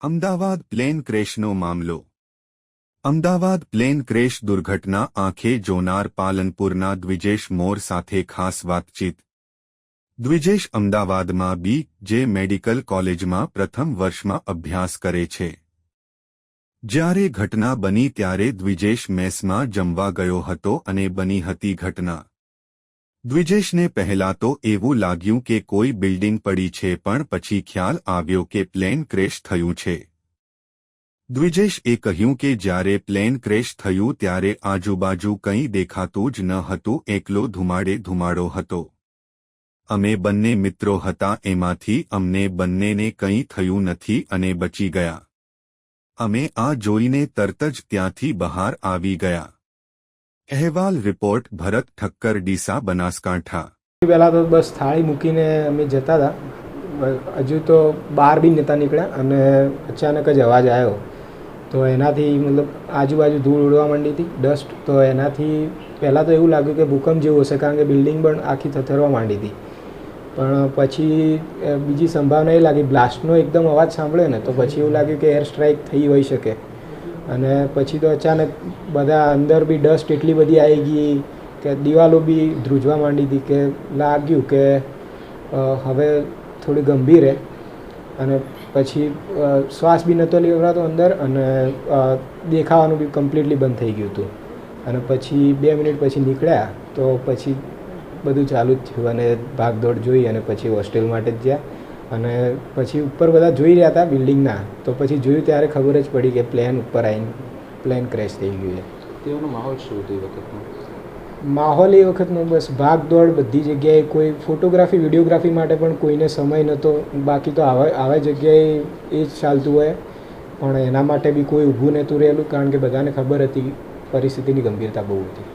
Ahmedabad plane ક્રેશનો મામલો. Ahmedabad plane crash દુર્ઘટના આંખે જોનાર પાલનપુરના દ્વિજેશ મોર સાથે ખાસ વાતચીત. દ્વિજેશ અમદાવાદમાં બી.જે. મેડિકલ કોલેજમાં પ્રથમ વર્ષમાં અભ્યાસ કરે છે. જ્યારે ઘટના બની ત્યારે દ્વિજેશ મેસમાં જમવા ગયો હતો અને બની હતી ઘટના. દ્વિજેશને પહેલા તો એવું લાગ્યું કે કોઈ બિલ્ડિંગ પડી છે, પણ પછી ખ્યાલ આવ્યો કે પ્લેન ક્રેશ થયું છે. દ્વિજેશે કહ્યું કે જ્યારે પ્લેન ક્રેશ થયું ત્યારે આજુબાજુ કંઈ દેખાતું જ ન હતું, એકલો ધુમાડો હતો. અમે બંને મિત્રો હતા, એમાંથી અમને બંનેને કંઈ થયું નથી અને બચી ગયા. અમે આ જોઈને તરત જ ત્યાંથી બહાર આવી ગયા. અહેવાલ રિપોર્ટ ભરત ઠક્કર, ડીસા, બનાસકાંઠા. પહેલાં તો બસ થાળી મૂકીને અમે જતા હતા, હજુ તો બહાર બી નહોતા નીકળ્યા અને અચાનક જ અવાજ આવ્યો. તો એનાથી મતલબ આજુબાજુ ધૂળ ઉડવા માંડી હતી, ડસ્ટ. તો એનાથી પહેલાં તો એવું લાગ્યું કે ભૂકંપ જેવું હશે, કારણ કે બિલ્ડિંગ પણ આખી થથરવા માંડી હતી. પણ પછી બીજી સંભાવના એ લાગી, બ્લાસ્ટનો એકદમ અવાજ સાંભળ્યો ને તો પછી એવું લાગ્યું કે એર સ્ટ્રાઇક થઈ હોઈ શકે. અને પછી તો અચાનક બધા અંદર બી ડસ્ટ એટલી બધી આવી ગઈ કે દિવાલો બી ધ્રુજવા માંડી હતી, કે લાગ્યું કે હવે થોડી ગંભીર છે. અને પછી શ્વાસ બી નહોતો લેવડાતો અંદર, અને દેખાવાનું બી કમ્પ્લીટલી બંધ થઈ ગયું હતું. અને પછી 2 મિનિટ પછી નીકળ્યા તો પછી બધું ચાલુ જ થયું અને ભાગદોડ જોઈ અને પછી હોસ્ટેલ માટે જ ગયા. અને પછી ઉપર બધા જોઈ રહ્યા હતા બિલ્ડિંગના, તો પછી જોયું ત્યારે ખબર જ પડી કે પ્લેન ઉપર આવીને પ્લેન ક્રેશ થઈ ગયું છે. તેઓનો માહોલ શું હતો એ વખતનો? માહોલ એ વખતનો બસ ભાગદોડ, બધી જગ્યાએ કોઈ ફોટોગ્રાફી વિડીયોગ્રાફી માટે પણ કોઈને સમય નહોતો. બાકી તો આવા જગ્યાએ એ જ ચાલતું હોય, પણ એના માટે બી કોઈ ઊભું નહોતું રહેલું, કારણ કે બધાને ખબર હતી પરિસ્થિતિની ગંભીરતા બહુ હતી.